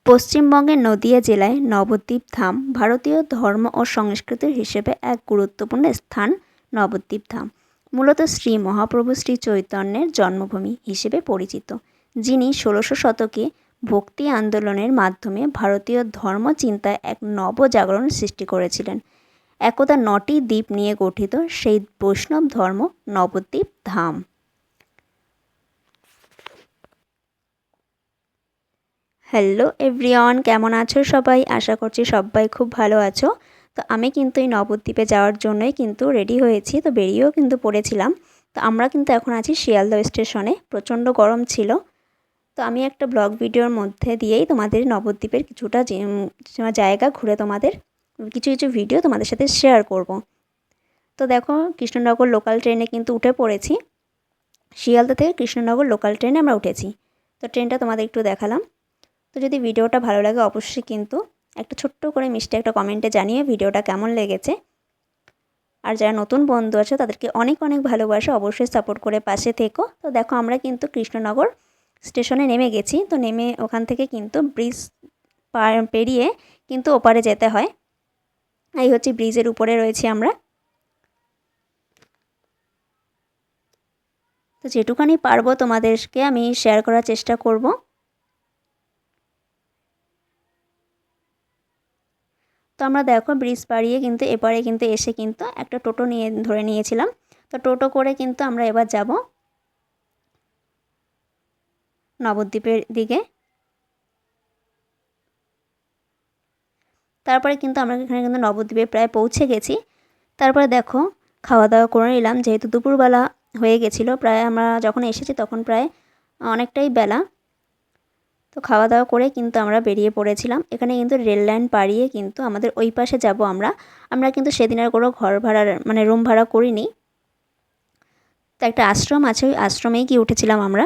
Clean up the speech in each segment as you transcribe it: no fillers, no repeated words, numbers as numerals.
পশ্চিমবঙ্গের নদীয়া জেলায় নবদ্বীপ ধাম ভারতীয় ধর্ম ও সংস্কৃতির হিসেবে এক গুরুত্বপূর্ণ স্থান। নবদ্বীপ ধাম মূলত শ্রী মহাপ্রভু শ্রী চৈতন্যের জন্মভূমি হিসেবে পরিচিত, যিনি ১৬০০ শতকে ভক্তি আন্দোলনের মাধ্যমে ভারতীয় ধর্মচিন্তায় এক নবজাগরণ সৃষ্টি করেছিলেন। একদা ৯টি দ্বীপ নিয়ে গঠিত সেই বৈষ্ণব ধর্ম নবদ্বীপ ধাম। হ্যালো এভরিওয়ান, কেমন আছো সবাই? আশা করছি সবাই খুব ভালো আছো। তো আমি কিন্তু এই নবদ্বীপে যাওয়ার জন্যই কিন্তু রেডি হয়েছি, তো বেরিয়েও কিন্তু পড়েছিলাম। তো আমরা কিন্তু এখন আছি শিয়ালদহ স্টেশনে, প্রচণ্ড গরম ছিল। তো আমি একটা ব্লগ ভিডিওর মধ্যে দিয়েই তোমাদের নবদ্বীপের কিছুটা জায়গা ঘুরে তোমাদের কিছু কিছু ভিডিও তোমাদের সাথে শেয়ার করব। তো দেখো, কৃষ্ণনগর লোকাল ট্রেনে কিন্তু উঠে পড়েছি। শিয়ালদহ থেকে কৃষ্ণনগর লোকাল ট্রেনে আমরা উঠেছি। তো ট্রেনটা তোমাদের একটু দেখালাম। তো যদি ভিডিওটা ভালো লাগে অবশ্যই কিন্তু একটা ছোট্ট করে মিষ্টি একটা কমেন্টে জানিয়ে ভিডিওটা কেমন লেগেছে। আর যারা নতুন বন্ধু আছে তাদেরকে অনেক অনেক ভালোবাসা, অবশ্যই সাপোর্ট করে পাশে থেকো। তো দেখো, আমরা কিন্তু কৃষ্ণনগর স্টেশনে নেমে গেছি। তো নেমে ওখান থেকে কিন্তু ব্রিজ পেরিয়ে কিন্তু ওপারে যেতে হয়। এই হচ্ছে ব্রিজের উপরে রয়েছি আমরা। তো যেটুখানি পারবো তোমাদেরকে আমি শেয়ার করার চেষ্টা করব। তো আমরা দেখো ব্রিজ পাড়িয়ে কিন্তু এপারে কিন্তু এসে কিন্তু একটা টোটো ধরে নিয়েছিলাম। তো টোটো করে কিন্তু আমরা এবার যাব নবদ্বীপের দিকে। তারপরে কিন্তু আমরা এখানে কিন্তু নবদ্বীপে প্রায় পৌঁছে গেছি। তারপরে দেখো, খাওয়া দাওয়া করে নিলাম, যেহেতু দুপুরবেলা হয়ে গেছিলো। প্রায় আমরা যখন এসেছি তখন প্রায় অনেকটাই বেলা। তো খাওয়া দাওয়া করে কিন্তু আমরা বেরিয়ে পড়েছিলাম। এখানে কিন্তু রেল লাইন পাড়িয়ে কিন্তু আমাদের ওই পাশে যাব আমরা। আমরা কিন্তু সেদিন আর কোনো ঘর ভাড়ার রুম ভাড়া করিনি। তো একটা আশ্রম আছে, ওই আশ্রমেই গিয়ে উঠেছিলাম আমরা।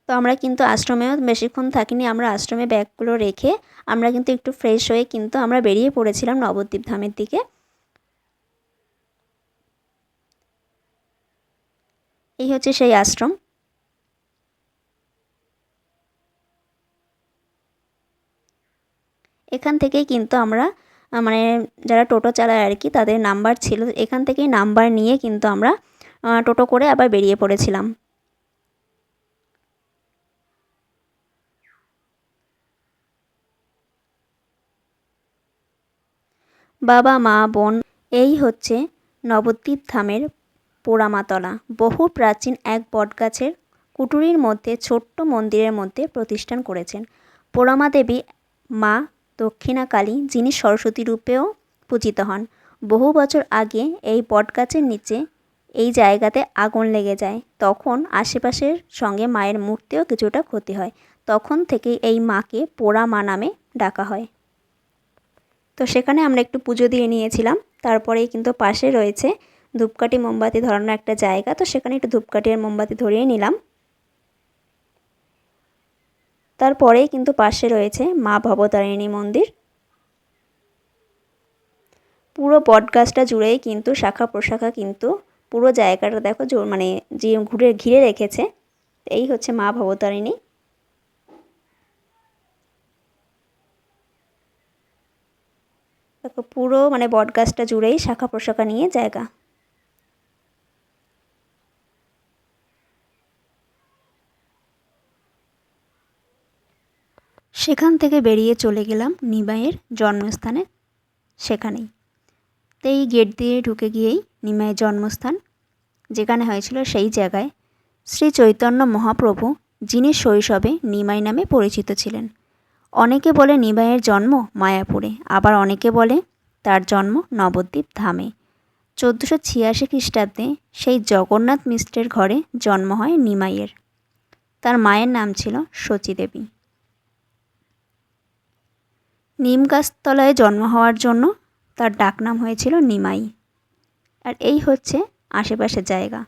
তো আমরা কিন্তু আশ্রমেও বেশিক্ষণ থাকিনি। আমরা আশ্রমে ব্যাগগুলো রেখে আমরা কিন্তু একটু ফ্রেশ হয়ে কিন্তু আমরা বেরিয়ে পড়েছিলাম নবদ্বীপ ধামের দিকে। এই হচ্ছে সেই আশ্রম। এখান থেকেই কিন্তু আমরা মানে যারা টোটো চালায় আর কি, তাদের নাম্বার ছিল, এখান থেকেই নাম্বার নিয়ে কিন্তু আমরা টোটো করে আবার বেরিয়ে পড়েছিলাম। বাবা মা বোন, এই হচ্ছে নবদ্বীপ ধামের পোড়ামাতলা। বহু প্রাচীন এক বটগাছের কুটুরির মধ্যে ছোট্ট মন্দিরের মধ্যে প্রতিষ্ঠান করেছেন পোড়ামা দেবী মা দক্ষিণাকালী, যিনি সরস্বতী রূপেও পূজিত হন। বহু বছর আগে এই বটগাছের নিচে এই জায়গাতে আগুন লেগে যায়। তখন আশেপাশের সঙ্গে মায়ের মূর্তিও কিছুটা ক্ষতি হয়। তখন থেকেই এই মাকে পোড়া মা নামে ডাকা হয়। তো সেখানে আমরা একটু পুজো দিয়ে নিয়েছিলাম। তারপরেই কিন্তু পাশে রয়েছে ধূপকাঠি মোমবাতি ধরানোর একটা জায়গা। তো সেখানে একটু ধূপকাঠি আর মোমবাতি ধরিয়ে নিলাম। তারপরেই কিন্তু পাশে রয়েছে মা ভবতারিণী মন্দির। পুরো বটগাছটা জুড়েই কিন্তু শাখা প্রশাখা কিন্তু পুরো জায়গাটা দেখো যে ঘিরে রেখেছে। এই হচ্ছে মা ভবতারিণী। দেখো পুরো বটগাছটা জুড়েই শাখা প্রশাখা নিয়ে জায়গা। সেখান থেকে বেরিয়ে চলে গেলাম নিমাইয়ের জন্মস্থানে, সেখানেই। তো এই গেট দিয়ে ঢুকে গিয়েই নিমাইয়ের জন্মস্থান যেখানে হয়েছিল, সেই জায়গায় শ্রী চৈতন্য মহাপ্রভু, যিনি শৈশবে নিমাই নামে পরিচিত ছিলেন। অনেকে বলে নিমাইয়ের জন্ম মায়াপুরে, আবার অনেকে বলে তার জন্ম নবদ্বীপ ধামে। ১৪৮৬ খ্রিস্টাব্দে সেই জগন্নাথ মিশ্রের ঘরে জন্ম হয় নিমাইয়ের। তার মায়ের নাম ছিল সচীদেবী। নিম গাছতলায় জন্ম হওয়ার জন্য তার ডাকনাম হয়েছিল নিমাই। আর এই হচ্ছে আশেপাশের জায়গা।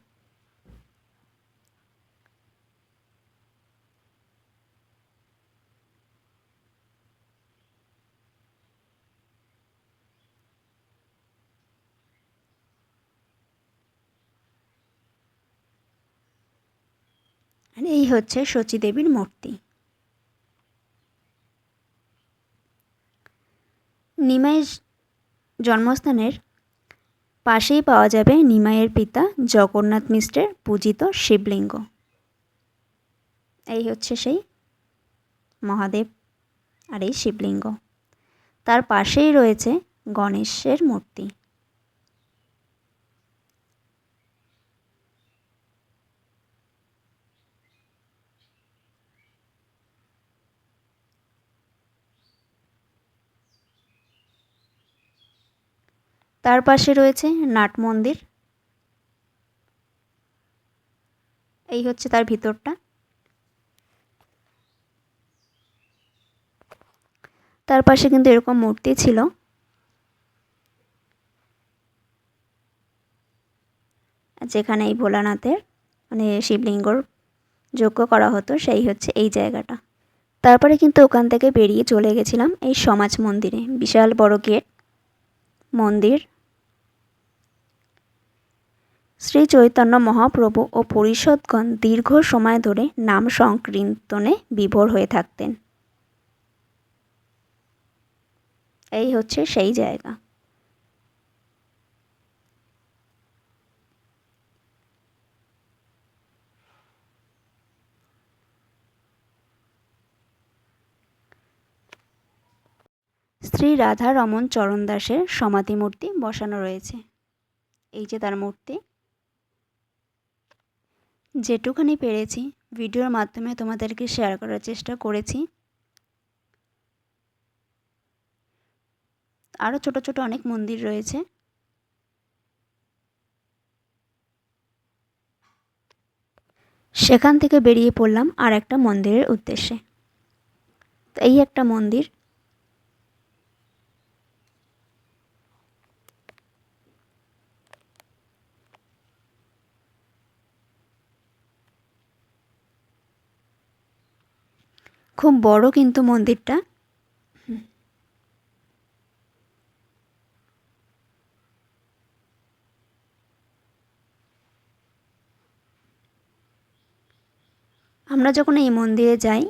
এই হচ্ছে শচী দেবীর মূর্তি। নিমাইয়ের জন্মস্থানের পাশেই পাওয়া যাবে নিমাইয়ের পিতা জগন্নাথ মিশ্রের পূজিত শিবলিঙ্গ। এই হচ্ছে সেই মহাদেব আর এই শিবলিঙ্গ। তার পাশেই রয়েছে গণেশের মূর্তি। তার পাশে রয়েছে নাট মন্দির। এই হচ্ছে তার ভিতরটা। তার পাশে কিন্তু এরকম মূর্তি ছিল, যেখানে এই ভোলানাথের মানে শিবলিঙ্গর যজ্ঞ করা হতো, সেই হচ্ছে এই জায়গাটা। তারপরে কিন্তু ওখান থেকে বেরিয়ে চলে গেছিলাম এই সমাজ মন্দিরে। বিশাল বড় গেট মন্দির। শ্রী চৈতন্য মহাপ্রভু ও পরিষদগণ দীর্ঘ সময় ধরে নাম সংকীর্তনে বিভোর হয়ে থাকতেন। এই হচ্ছে সেই জায়গা। শ্রী রাধা রমন চরণ দাসের সমাধি মূর্তি বসানো রয়েছে। এই যে তার মূর্তি। যেটুখানি পেরেছি ভিডিওর মাধ্যমে তোমাদেরকে শেয়ার করার চেষ্টা করেছি। আরও ছোট ছোট অনেক মন্দির রয়েছে। সেখান থেকে বেরিয়ে পড়লাম আর একটা মন্দিরের উদ্দেশ্যে। তো এই একটা মন্দির। খুব বড় কিন্তু মন্দিরটা। আমরা যখন এই মন্দিরে যাই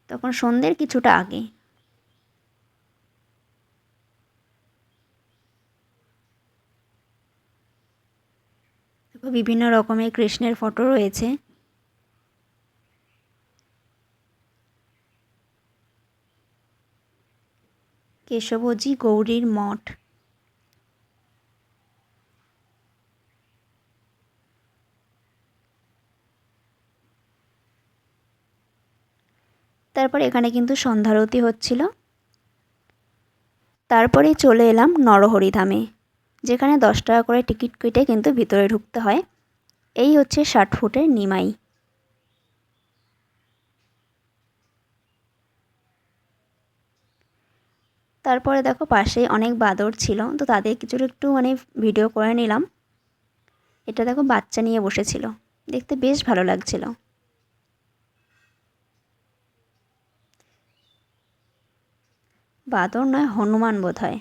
তখন সন্ধ্যের কিছুটা আগে। বিভিন্ন রকমের কৃষ্ণের ফটো রয়েছে। কেশবজি গৌরীর মঠ। তারপর এখানে কিন্তু সন্ধ্যারতি হচ্ছিল। তারপরে চলে এলাম নরহরিধামে, যেখানে 10 টাকা করে টিকিট কেটে কিন্তু ভিতরে ঢুকতে হয়। এই হচ্ছে 60 ফুটের নিমাই। তারপরে দেখো পাশে অনেক বাঁদর ছিল, তো তাদের কিছু একটু মানে ভিডিও করে নিলাম। এটা দেখো বাচ্চা নিয়ে বসেছিল, দেখতে বেশ ভালো লাগছিল। বাঁদর নয়, হনুমান বোধহয়।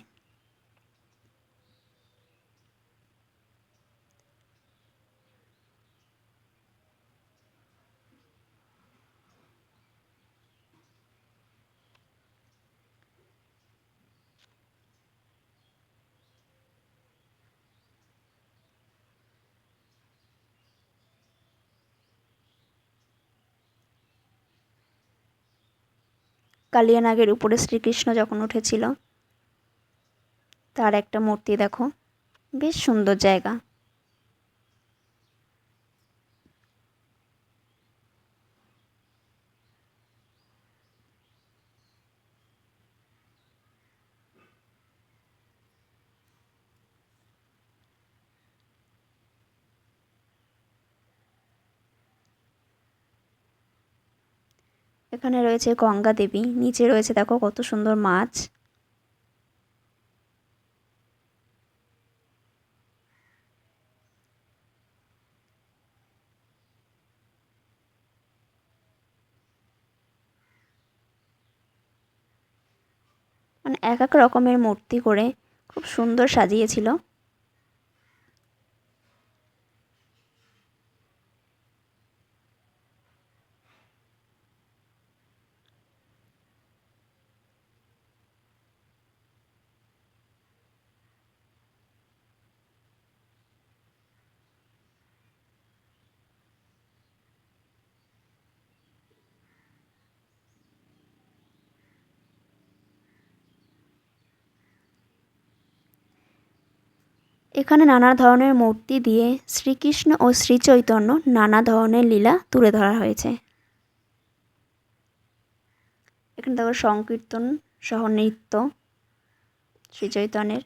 কালিয়ানাগের উপরে শ্রীকৃষ্ণ যখন উঠেছিল তার একটা মূর্তি দেখো, বেশ সুন্দর জায়গা। এখানে রয়েছে গঙ্গা দেবী, নিচে রয়েছে দেখো কত সুন্দর মাছ। মানে এক এক রকমের মূর্তি করে খুব সুন্দর সাজিয়েছিল। এখানে নানা ধরনের মূর্তি দিয়ে শ্রীকৃষ্ণ ও শ্রীচৈতন্য নানা ধরনের লীলা তুলে ধরা হয়েছে। এখানে দেখো সংকীর্তন সহ নৃত্য শ্রীচৈতন্যের,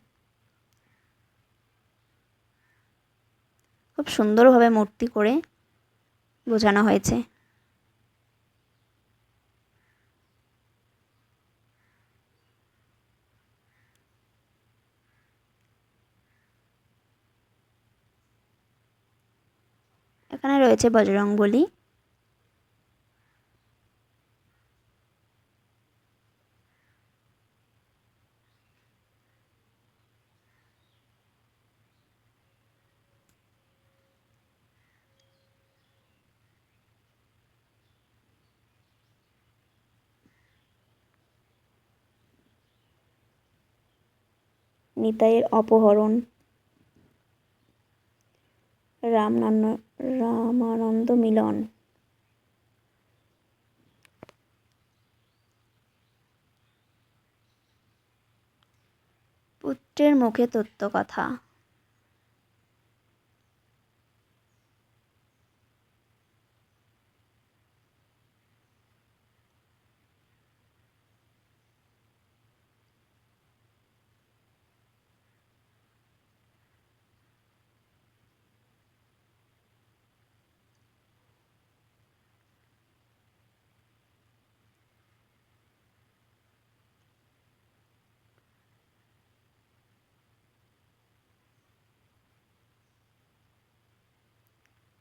খুব সুন্দরভাবে মূর্তি করে বোঝানো হয়েছে। এখানে রয়েছে বজরংবলী, নিতাইয়ের অপহরণ, রামানন্দ মিলন, পুত্রের মুখে তত্ত্বকথা,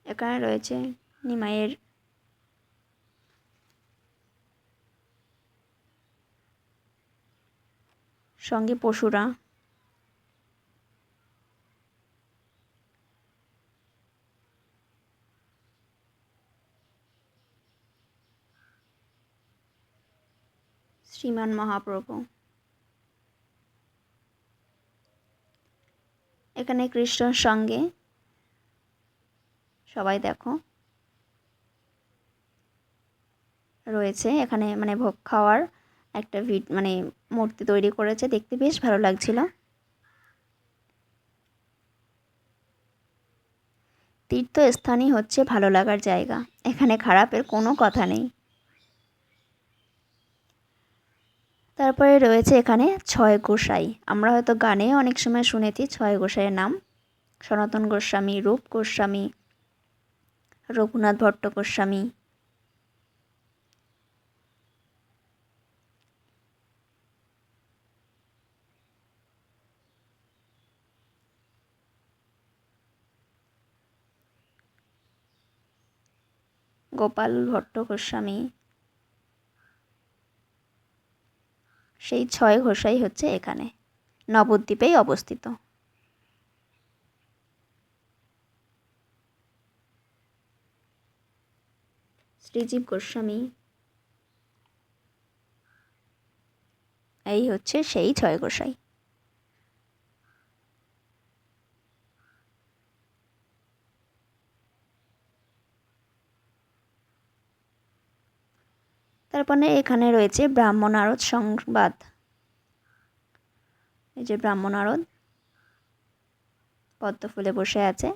এখানে রয়েছে নিমাইয়ের সঙ্গে পশুরা, শ্রীমান মহাপ্রভু। এখানে কৃষ্ণর সঙ্গে সবাই দেখো রয়েছে, এখানে মানে ভোগ খাওয়ার একটা মানে মূর্তি তৈরি করেছে, দেখতে বেশ ভালো লাগছিল। তীর্থস্থানই হচ্ছে ভালো লাগার জায়গা, এখানে খারাপের কোনো কথা নেই। তারপরে রয়েছে এখানে ছয় গোসাই, আমরা হয়তো গানে অনেক সময় শুনেছি ছয় গোসাইয়ের নাম, সনাতন গোস্বামী, রূপ গোস্বামী, রঘুনাথ ভট্ট গোস্বামী, গোপাল ভট্ট গোস্বামী, সেই ছয় গোসাই হচ্ছে এখানে নবদ্বীপেই অবস্থিত। শ্রীজীব গোস্বামী, এই হচ্ছে সেই ছয় গোসাই। তারপরে এখানে রয়েছে ব্রাহ্মণারদ সংবাদ, এই যে ব্রাহ্মণারদ পদ্ম ফুলে বসে আছে।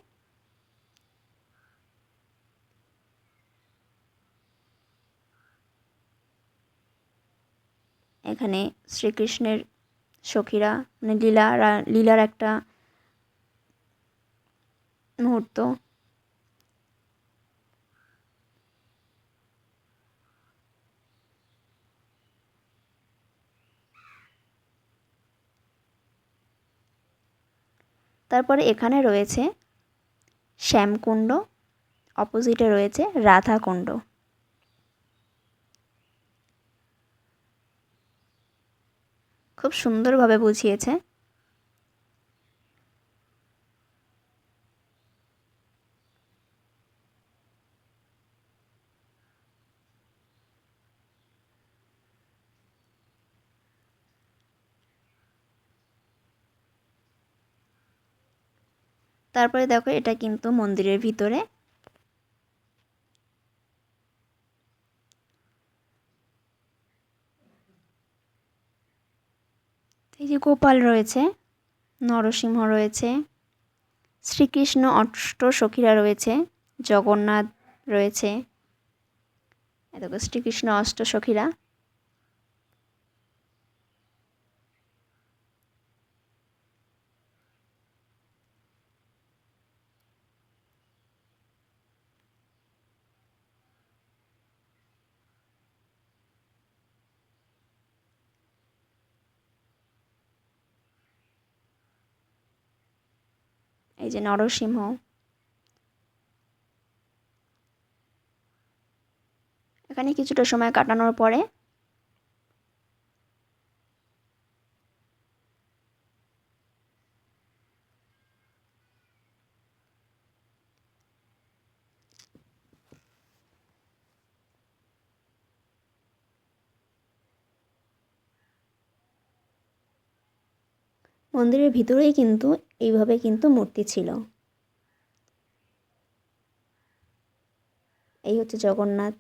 এখানে শ্রীকৃষ্ণের সখীরা মানে লীলার একটা মুহূর্ত। তারপরে এখানে রয়েছে শ্যামকুণ্ড, অপোজিটে রয়েছে রাধাকুণ্ড। খুব সুন্দরভাবে বুঝিয়েছে। তারপরে দেখো এটা কিন্তু মন্দিরের ভিতরে, এই যে গোপাল রয়েছে, নরসিংহ রয়েছে, শ্রীকৃষ্ণ অষ্ট সখীরা রয়েছে, জগন্নাথ রয়েছে, এত শ্রীকৃষ্ণ অষ্ট সখীরা। এই যে নরসিংহ, এখানে কিছুটা সময় কাটানোর পরে মন্দিরের ভিতরেই কিন্তু এইভাবে কিন্তু মূর্তি ছিল। এই হচ্ছে জগন্নাথ,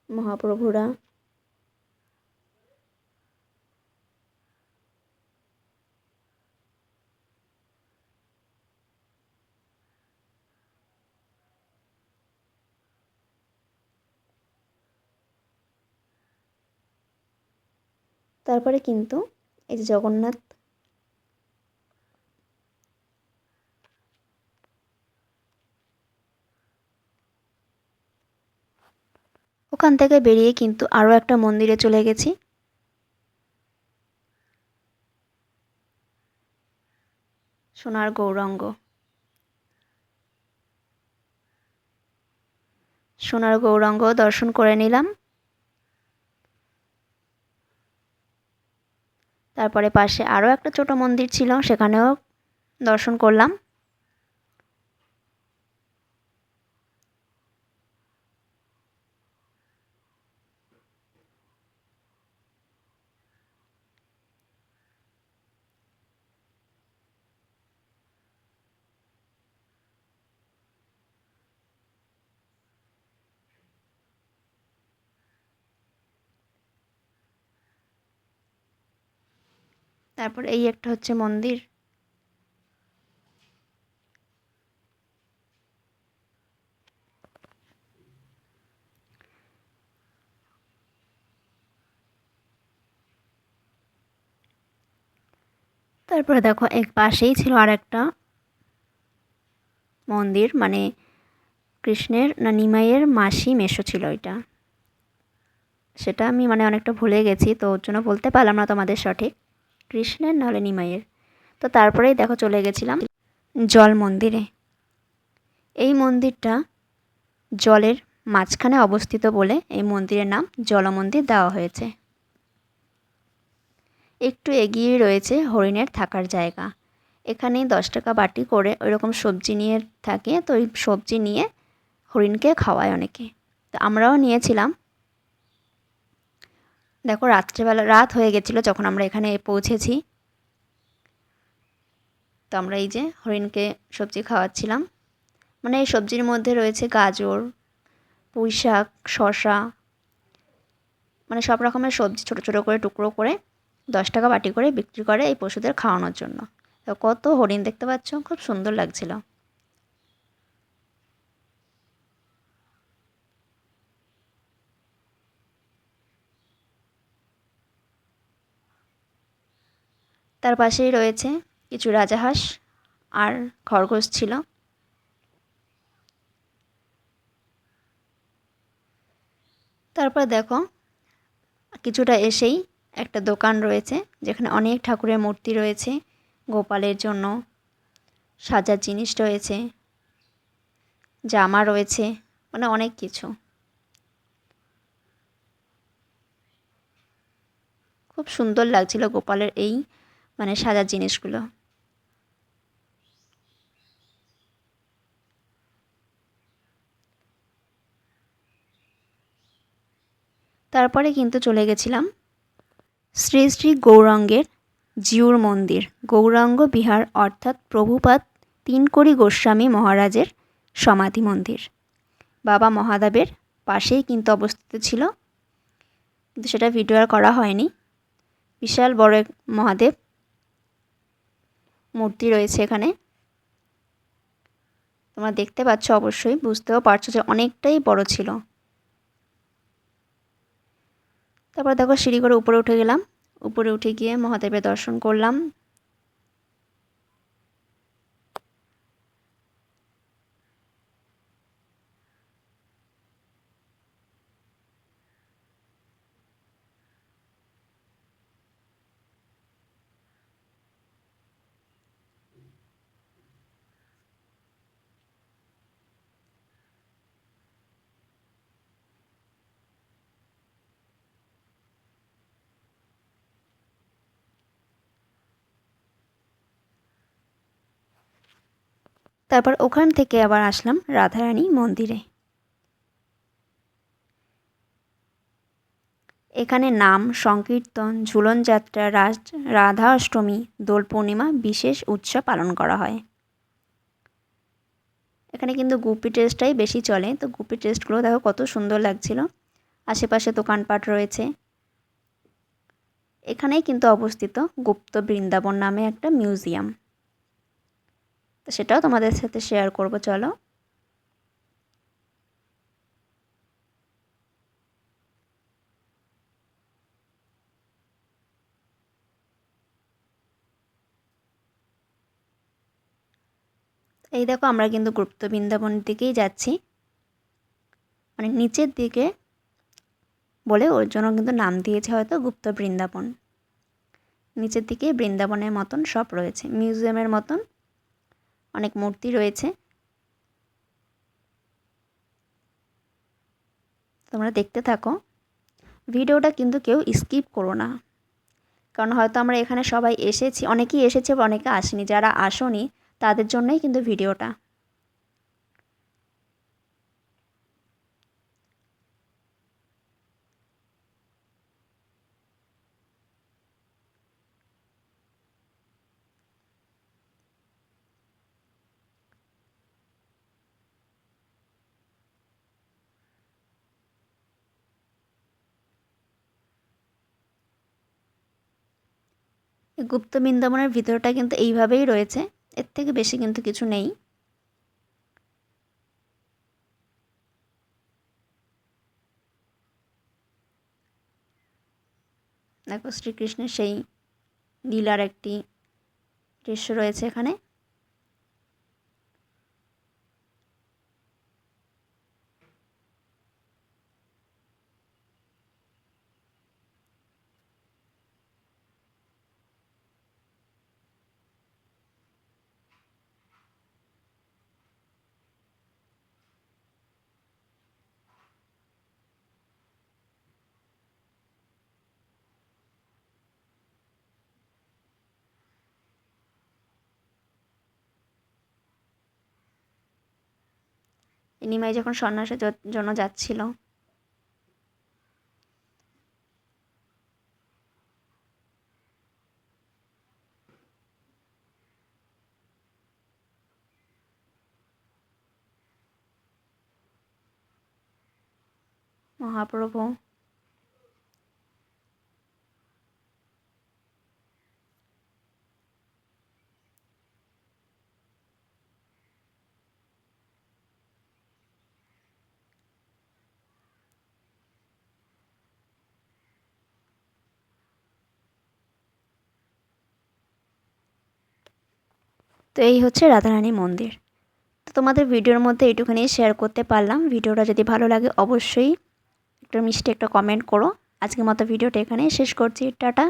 মহাপ্রভুরা। তারপরে কিন্তু এই যে জগন্নাথ, ওখান থেকে বেরিয়ে কিন্তু আরও একটা মন্দিরে চলে গেছি। সোনার গৌরাঙ্গ, সোনার গৌরাঙ্গ দর্শন করে নিলাম। তারপরে পাশে আরও একটা ছোট মন্দির ছিল, সেখানেও দর্শন করলাম। তারপর এই একটা হচ্ছে মন্দির। তারপরে দেখো এক পাশেই ছিল আর একটা মন্দির, মানে কৃষ্ণের না নিমাইয়ের মাসি মেশো ছিল এটা। সেটা আমি মানে অনেকটা ভুলে গেছি, তো ওর জন্য বলতে পারলাম না তোমাদের সঠিক, কৃষ্ণের নাহলে নিমাইয়ের। তো তারপরেই দেখো চলে গেছিলাম জল মন্দিরে। এই মন্দিরটা জলের মাঝখানে অবস্থিত বলে এই মন্দিরের নাম জল মন্দির দেওয়া হয়েছে। একটু এগিয়ে রয়েছে হরিণের থাকার জায়গা। এখানেই 10 টাকা বাটি করে ওইরকম সবজি নিয়ে থাকে, তো ওই সবজি নিয়ে হরিণকে খাওয়ায় অনেকে, তো আমরাও নিয়েছিলাম। দেখো রাত্রেবেলা রাত হয়ে গেছিলো যখন আমরা এখানে পৌঁছেছি, তো আমরা এই যে হরিণকে সবজি খাওয়াচ্ছিলাম। মানে এই সবজির মধ্যে রয়েছে গাজর, পুঁই শাক, শসা, মানে সব রকমের সবজি ছোটো ছোটো করে টুকরো করে 10 টাকা বাটি করে বিক্রি করে এই পশুদের খাওয়ানোর জন্য। তো কত হরিণ দেখতে পাচ্ছ, খুব সুন্দর লাগছিল। তার পাশেই রয়েছে কিছু রাজাহাঁস আর খরগোশ ছিল। তারপর দেখো কিছুটা এসেই একটা দোকান রয়েছে, যেখানে অনেক ঠাকুরের মূর্তি রয়েছে, গোপালের জন্য সাজার জিনিস রয়েছে, জামা রয়েছে, মানে অনেক কিছু। খুব সুন্দর লাগছিল গোপালের এই মানে সাজার জিনিসগুলো। তারপরে কিন্তু চলে গেছিলাম শ্রী শ্রী গৌরাঙ্গের জিউর মন্দির, গৌরাঙ্গ বিহার, অর্থাৎ প্রভুপাদ তিনকড়ি গোস্বামী মহারাজের সমাধি মন্দির। বাবা মহাদেবের পাশেই কিন্তু অবস্থিত ছিল, কিন্তু সেটা ভিডিও আর করা হয়নি। বিশাল বড় এক মহাদেব মূর্তি রয়েছে এখানে। তোমরা দেখতে পাচ্ছ, অবশ্যই বুঝতেও পারছো যে অনেকটাই বড় ছিল। তারপর দেখো সিঁড়ি করে উপরে উঠে গেলাম। উপরে উঠে গিয়ে মহাদেবের দর্শন করলাম। তারপর ওখান থেকে আবার আসলাম রাধারানী মন্দিরে। এখানে নাম সংকীর্তন, ঝুলন যাত্রা, রাধা অষ্টমী, দোল পূর্ণিমা বিশেষ উৎসব পালন করা হয়। এখানে কিন্তু গুপি টেস্টটাই বেশি চলে। তো গুপি টেস্টগুলো দেখো কত সুন্দর লাগছিল। আশেপাশে দোকানপাট রয়েছে। এখানেই কিন্তু অবস্থিত গুপ্ত বৃন্দাবন নামে একটা মিউজিয়াম। তো সেটাও তোমাদের সাথে শেয়ার করব, চলো। এই দেখো আমরা কিন্তু গুপ্ত বৃন্দাবনের দিকেই যাচ্ছি, মানে নিচের দিকে বলে ওর জন্য কিন্তু নাম দিয়েছে হয়তো গুপ্ত বৃন্দাবন। নিচের দিকে বৃন্দাবনের মতন সব রয়েছে, মিউজিয়ামের মতন অনেক মূর্তি রয়েছে। তোমরা দেখতে থাকো, ভিডিওটা কিন্তু কেউ স্কিপ করো না, কারণ হয়তো আমরা এখানে সবাই এসেছি, অনেকেই এসেছে বা অনেকে আসেনি। যারা আসোনি তাদের জন্যই কিন্তু ভিডিওটা। এই গুপ্ত বৃন্দাবনের ভিতরটা কিন্তু এইভাবেই রয়েছে, এর থেকে বেশি কিন্তু কিছু নেই। দেখো শ্রীকৃষ্ণের সেই লীলার একটি দৃশ্য রয়েছে এখানে। নিমাই যখন সন্ন্যাসের জন্য যাচ্ছিল, মহাপ্রভু তো এই হচ্ছে রাধারানী মন্দির। তো তোমাদের ভিডিওর মধ্যে এইটুখানি শেয়ার করতে পারলাম। ভিডিওটা যদি ভালো লাগে অবশ্যই একটা মিষ্টি একটা কমেন্ট করো। আজকের মতো ভিডিওটা এখানেই শেষ করছি, টাটা।